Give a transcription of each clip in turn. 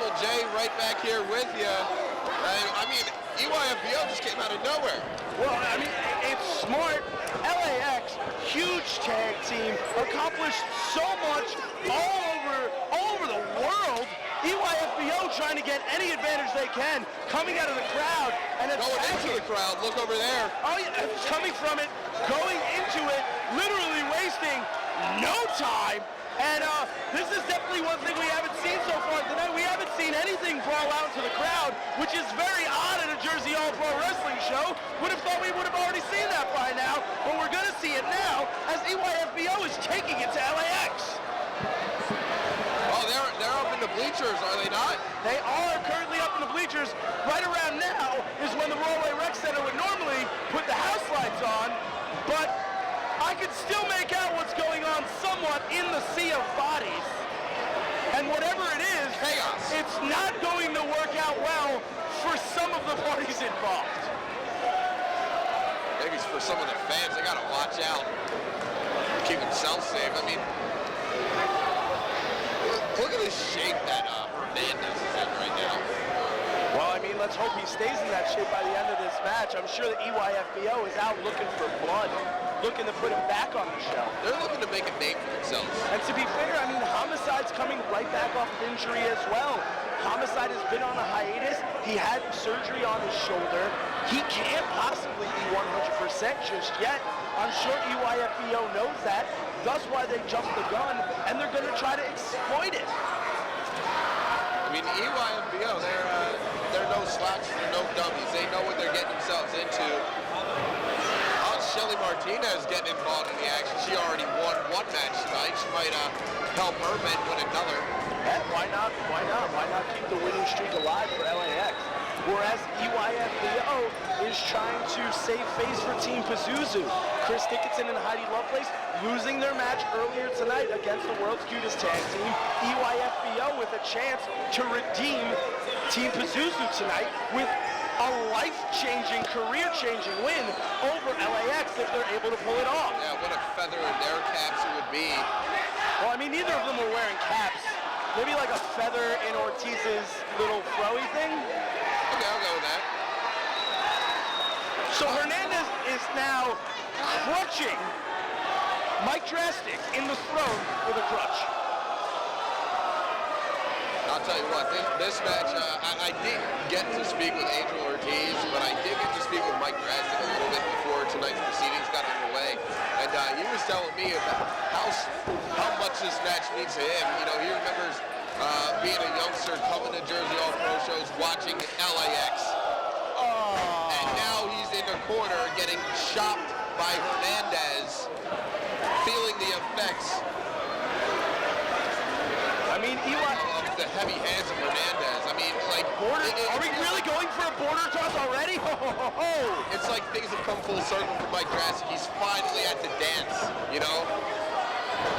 Double J right back here with you. I mean, EYFBO just came out of nowhere. Well, I mean, it's smart. LAX, huge tag team, accomplished so much all over the world. EYFBO trying to get any advantage they can, coming out of the crowd and attacking. Going into the crowd, look over there. Oh, yeah, coming from it, going into it, literally wasting no time. And this is definitely one thing we haven't seen so far tonight. We haven't seen anything brawl out into the crowd, which is very odd at a Jersey All-Pro Wrestling show. Would have thought we would have already seen that by now, but we're going to see it now as EYFBO is taking it to LAX. Oh, they're up in the bleachers, are they not? They are currently up in the bleachers. Right around now is when the Rollway Rec Center would normally put the house lights on, but I can still make out what's going on somewhat in the sea of bodies. And whatever it is, chaos. It's not going to work out well for some of the parties involved. Maybe for some of the fans, they gotta watch out. Keep themselves safe. I mean, look at the shape that Hernandez is in right now. Well, I mean, let's hope he stays in that shape by the end of this match. I'm sure that EYFBO is out looking for blood, looking to put him back on the shelf. They're looking to make a name for themselves. And to be fair, I mean, Homicide's coming right back off of injury as well. Homicide has been on a hiatus. He had surgery on his shoulder. He can't possibly be 100% just yet. I'm sure EYFBO knows that. That's why they jumped the gun, and they're going to try to exploit it. I mean, EYFBO, they're no slouches, they're no dummies. They know what they're getting themselves into. Shelly Martinez getting involved in the action. She already won one match tonight. She might help her men win another. Yeah, why not? Why not? Why not keep the winning streak alive for LAX? Whereas EYFBO is trying to save face for Team Pazuzu. Chris Dickinson and Heidi Lovelace losing their match earlier tonight against the world's cutest tag team. EYFBO with a chance to redeem Team Pazuzu tonight with a life-changing, career-changing win over LAX if they're able to pull it off. Yeah, what a feather in their caps it would be. Well, I mean, neither of them were wearing caps. Maybe like a feather in Ortiz's little throwy thing. Okay, I'll go with that. So Hernandez is now crutching Mike Drastic in the throne with a crutch. I'll tell you what, this match, I didn't get to speak with Angel Ortiz, but I did get to speak with Mike Drastic a little bit before tonight's proceedings got underway. And he was telling me about how much this match means to him. You know, he remembers being a youngster coming to Jersey All-Pro shows, watching LAX. And now he's in the corner getting chopped by Hernandez, feeling the effects. I mean, of the heavy hands of Hernandez. I mean, like, are we really going for a border toss already? It's like things have come full circle for Mike Drastic. He's finally at the dance, you know?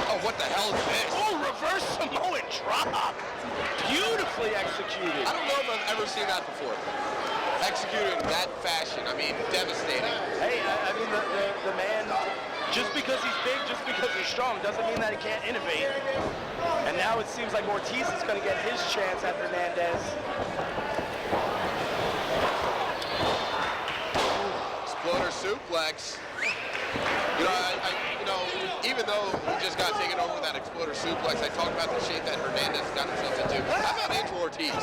Oh, what the hell is this? Oh, reverse Samoan drop. Beautifully executed. I don't know if I've ever seen that before. Executed in that fashion. I mean, devastating. Hey, I mean, the man, just because he's big, just because he's strong, doesn't mean that he can't innovate. And now it seems like Ortiz is going to get his chance at Hernandez. Exploder suplex. You know, even though he just got taken over with that exploder suplex, I talked about the shape that Hernandez got himself into. How about Angel Ortiz?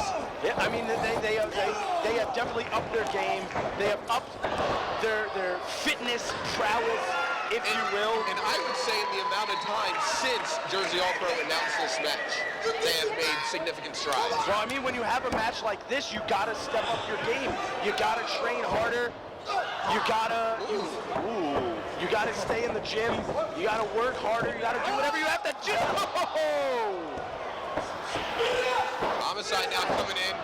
Yeah, I mean, they have definitely upped their game. They have upped their fitness, prowess, if you will. And I would say in the amount of time since Jersey All-Pro announced this match, they have made significant strides. Well, I mean, when you have a match like this, you gotta step up your game. You gotta train harder. You gotta, you gotta stay in the gym. You gotta work harder. You gotta do whatever you have to do. Homicide now coming in,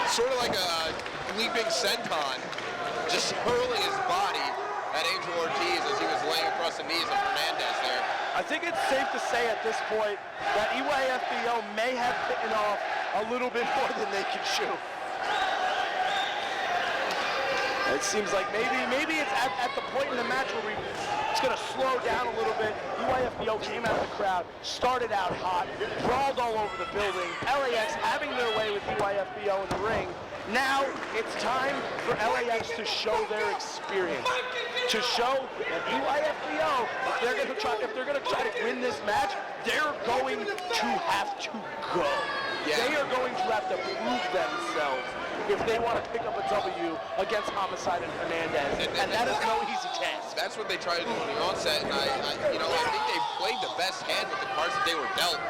sort of like a leaping senton, just hurling his body at Angel Ortiz as he was laying across the knees of Hernandez there. I think it's safe to say at this point that EYFBO may have bitten off a little bit more than they can chew. It seems like maybe it's at the point in the match where it's going to slow down a little bit. EYFBO came out of the crowd, started out hot, crawled all over the building. LAX having their way with EYFBO in the ring. Now it's time for LAX to show their experience, to show that EYFBO, if they're going to try to win this match, they're going to have to go. Yeah. They are going to have to prove themselves if they want to pick up a W against Homicide and Hernandez, and that is no easy task. That's what they tried to do in the onset, and I think they played the best hand with the cards that they were dealt.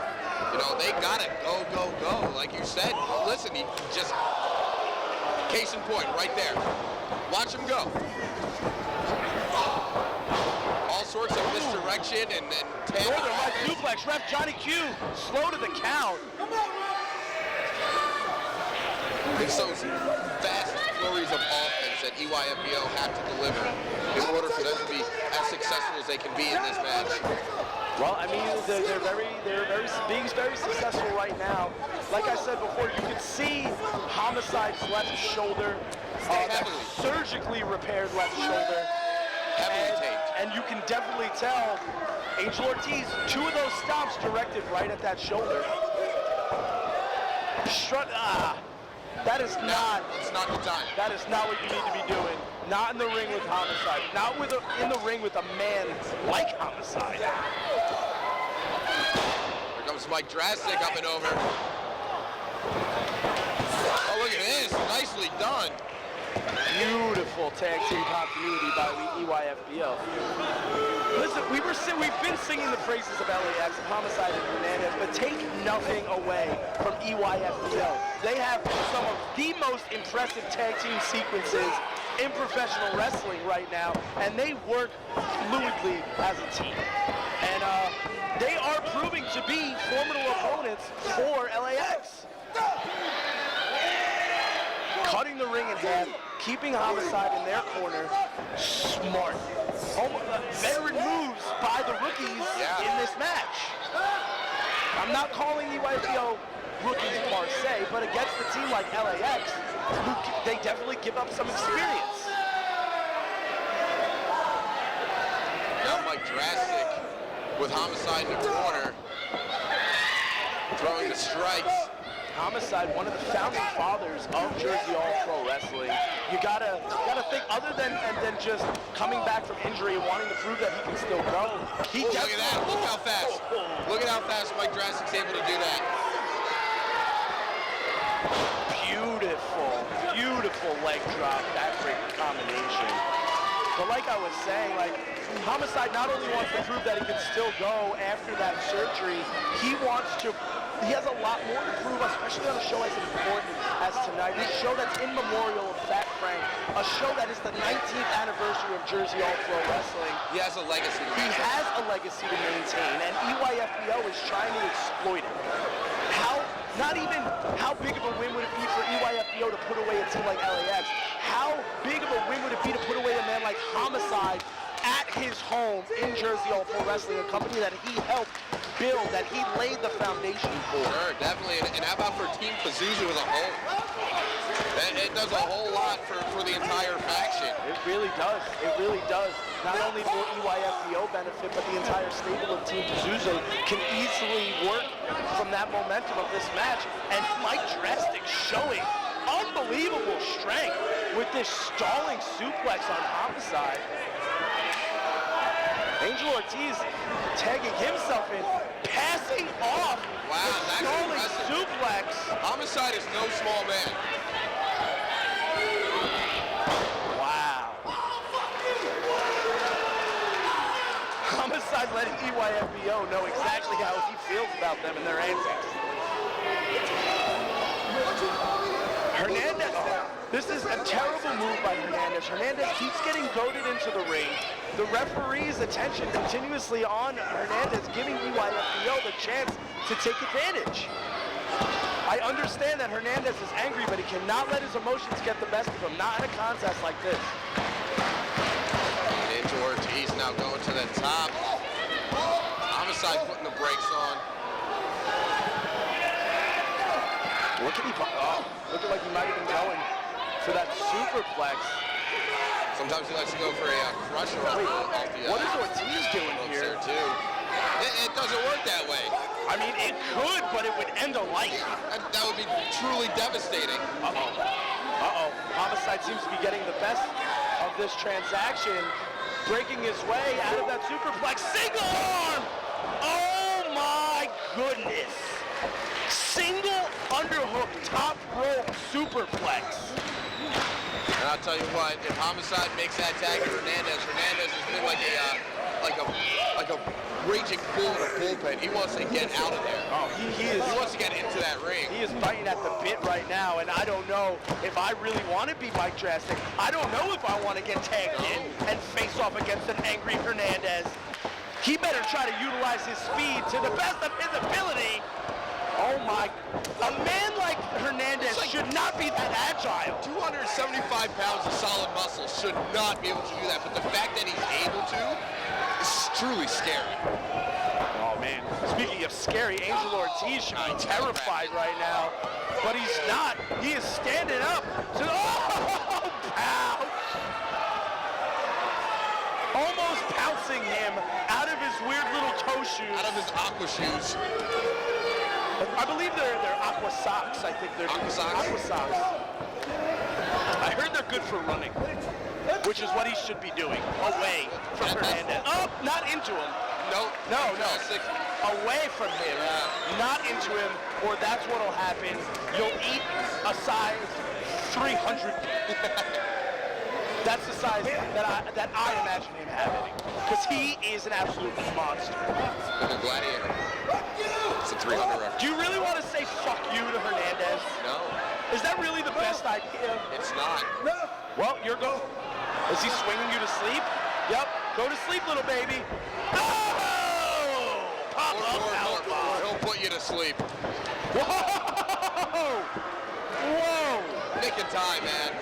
You know, they gotta go. Like you said, listen, he just, case in point, right there. Watch him go. All sorts of misdirection and Northern right suplex. Ref Johnny Q slow to the count. It's those fast flurries of offense that EYFBO have to deliver in order for them to be as successful as they can be in this match. Well, I mean, they're being very successful right now. Like I said before, you can see Homicide's left shoulder, that surgically repaired left shoulder. Heavily taped. And you can definitely tell Angel Ortiz, 2 of those stomps directed right at that shoulder. That is not. It's not the time. That is not what you need to be doing. Not in the ring with Homicide. Not in the ring with a man like Homicide. Here comes Mike Drastic up and over. Oh, look at this. Nicely done. Beautiful tag team continuity by EYFBO. Listen, we've been singing the praises of LAX, of Homicide and Hernandez, but take nothing away from EYFBO. They have some of the most impressive tag team sequences in professional wrestling right now, and they work fluidly as a team. And they are proving to be formidable opponents for LAX. Cutting the ring in half, keeping Homicide in their corner. Smart. Veteran moves by the rookies in this match. I'm not calling EYFBO rookies per se, but against a team like LAX, they definitely give up some experience. Now Mike Drastic with Homicide in the corner, throwing the strikes. Homicide, one of the founding fathers of Jersey All Pro Wrestling. You gotta think, other than just coming back from injury and wanting to prove that he can still go. Look at that! Look how fast! Look at how fast Mike Drastic's able to do that. Beautiful leg drop, backbreaker combination. But like I was saying, like Homicide not only wants to prove that he can still go after that surgery, he has a lot more to prove, especially on a show as important as tonight. A show that's in memorial of Fat Frank. A show that is the 19th anniversary of Jersey All Pro Wrestling. He has a legacy to maintain. He has a legacy to maintain, and EYFBO is trying to exploit it. Not even how big of a win would it be for EYFBO to put away a team like LAX? How big of a win would it be to put away a man like Homicide at his home in Jersey All Pro Wrestling, a company that he helped build, that he laid the foundation for? Sure, definitely. And how about for Team Pazuzu as a whole? It does a whole lot for the entire faction. It really does. It really does. Not only will EYFBO benefit, but the entire stable of Team Pazuzu can easily work from that momentum of this match. And Mike Drastic showing unbelievable strength with this stalling suplex on Homicide. Angel Ortiz tagging himself in, passing off the stalling suplex. Homicide is no small man. Wow. Homicide letting EYFBO know exactly how he feels about them and their antics. Hernandez, this is a terrible move by Hernandez. Hernandez keeps getting goaded into the ring. The referee's attention continuously on Hernandez, giving EYFBO the chance to take advantage. I understand that Hernandez is angry, but he cannot let his emotions get the best of him, not in a contest like this. Angel Ortiz now going to the top. Homicide putting the brakes on. Looking like he might have been going for that superplex. Sometimes he likes to go for a crusher off the What is Ortiz doing ropes here? there too. It doesn't work that way. I mean, it could, but it would end a life. That would be truly devastating. Homicide seems to be getting the best of this transaction, breaking his way out of that superplex. Single arm! Oh my goodness! Single underhook top rope superplex. And I'll tell you what, if Homicide makes that tag at Hernandez has been like a raging bull in a bullpen. He wants to get out of there. Oh, he wants to get into that ring. He is biting at the bit right now, and I don't know if I really want to be Mike Drastic. I don't know if I want to get tagged in and face off against an angry Hernandez. He better try to utilize his speed to the best of his ability. Oh my, a man like Hernandez should not be that agile. 275 pounds of solid muscle should not be able to do that, but the fact that he's able to is truly scary. Oh man, speaking of scary, Angel Ortiz should be terrified right now, but he's not. He is standing up. So, oh, ouch! Almost pouncing him out of his weird little toe shoes. Out of his aqua shoes. I believe they're aqua socks. I think they're aqua socks. Aqua socks. I heard they're good for running, which is what he should be doing. Away from Hernandez. Oh, not into him. No. Away from him, not into him, or that's what'll happen. You'll eat a size 300. That's the size that I imagine him having, because he is an absolute monster. Like a gladiator. It's a 300 reference. Do you really want to say fuck you to Hernandez? No. Is that really the best idea? It's not. Well, you're go. Is he swinging you to sleep? Yep. Go to sleep, little baby. Oh! Pop up, Or he'll put you to sleep. Whoa! Whoa! Nick and time, man.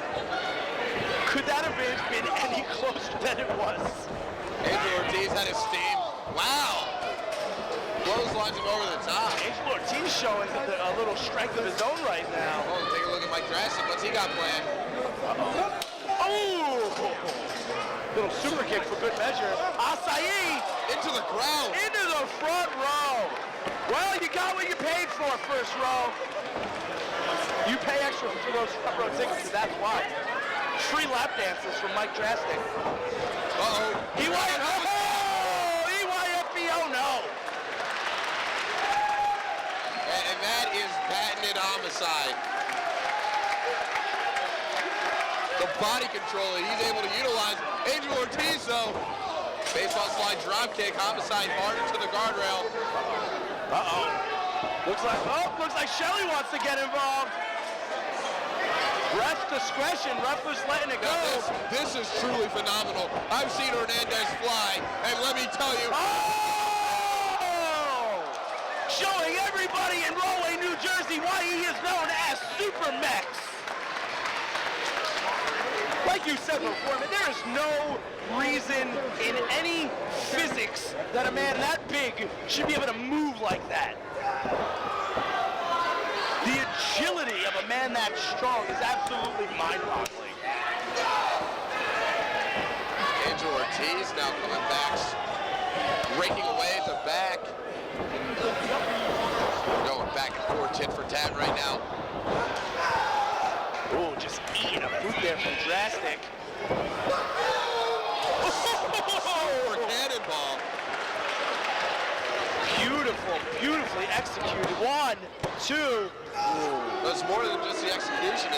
Could that have been any closer than it was? Angel Ortiz had his steam. Wow. Clotheslines him over the top. Angel Ortiz showing a little strength of his own right now. Oh, take a look at Mike Drastic. What's he got planned? Oh! Little super kick for good measure. Acai! Into the ground. Into the front row. Well, you got what you paid for, first row. You pay extra for those front row tickets, so that's why. Free lap dances from Mike Drastic. EYFBO, no. And that is patented Homicide. The body control that he's able to utilize. Angel Ortiz, though. Baseball slide drop kick. Homicide hard into the guardrail. Looks like Shelly wants to get involved. Ref discretion, ref was letting it go. This is truly phenomenal. I've seen Hernandez fly, and let me tell you. Oh! Showing everybody in Rahway, New Jersey why he is known as Super Mex. Like you said before, there is no reason in any physics that a man that big should be able to move like that. The agility of a man that strong is absolutely mind-boggling. Angel Ortiz now coming back, raking away at the back. Going back and forth, tit for tat right now. Oh, just eating a boot there from Drastic. Cannonball. Beautifully executed. 1, 2. It's more than just the execution.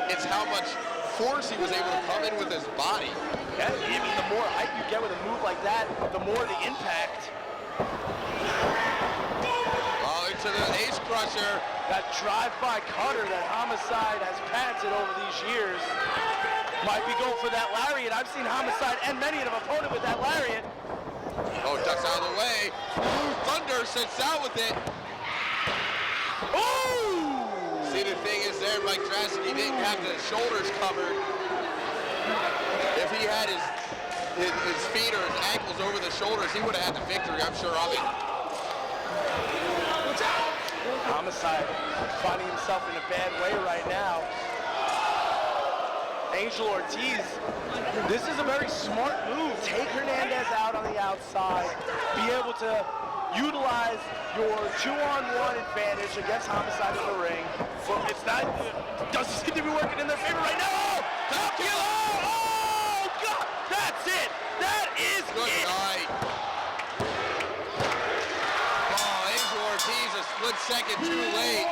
It's how much force he was able to come in with his body. Yeah, I mean, the more height you get with a move like that, the more the impact. Oh, into the ace crusher. That drive-by cutter that Homicide has patented over these years. Might be going for that lariat. I've seen Homicide and many an opponent with that lariat. Oh, ducks out of the way. Thunder sits out with it. Oh! See, the thing is there, Mike Drastic, he didn't have the shoulders covered. If he had his feet or his ankles over the shoulders, he would have had the victory, I'm sure of it. Homicide finding himself in a bad way right now. Angel Ortiz. This is a very smart move. Take Hernandez out on the outside, be able to utilize your 2-on-1 advantage against Homicide in the ring. It's not, doesn't seem to be working in their favor right now. Top kill! Oh, God! That's it! That is Good it! night. Oh, Angel Ortiz a split second too late.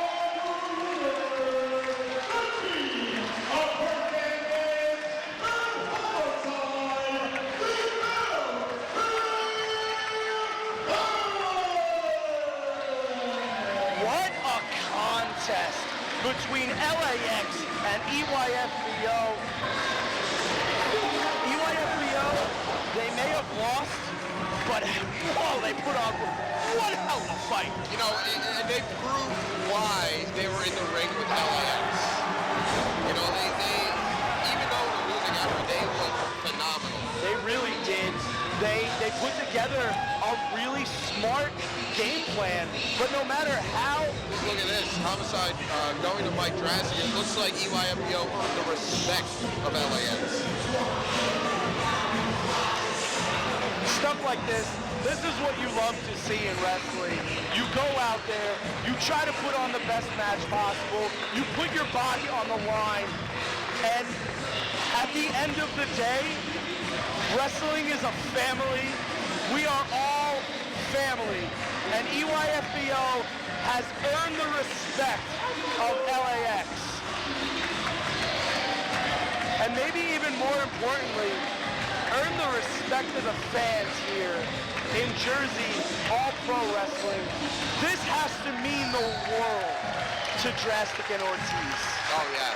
What a contest between LAX and EYFBO. EYFBO, they may have lost, but oh, they put on one hell of a fight. You know, and they proved why they were in the ring with LAX. You know, they even though they're losing effort, they looked phenomenal. They really did. They put together a really smart game plan, but no matter how... Look at this, Homicide going to Mike Drastic. It looks like EYFBO earned the respect of LAX. Stuff like this is what you love to see in wrestling. You go out there, you try to put on the best match possible, you put your body on the line, and at the end of the day, wrestling is a family. We are all family, and EYFBO has earned the respect of LAX. And maybe even more importantly, earn the respect of the fans here in Jersey, all pro wrestling. This has to mean the world to Drastic and Ortiz. Oh yeah,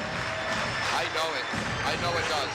I know it. I know it does.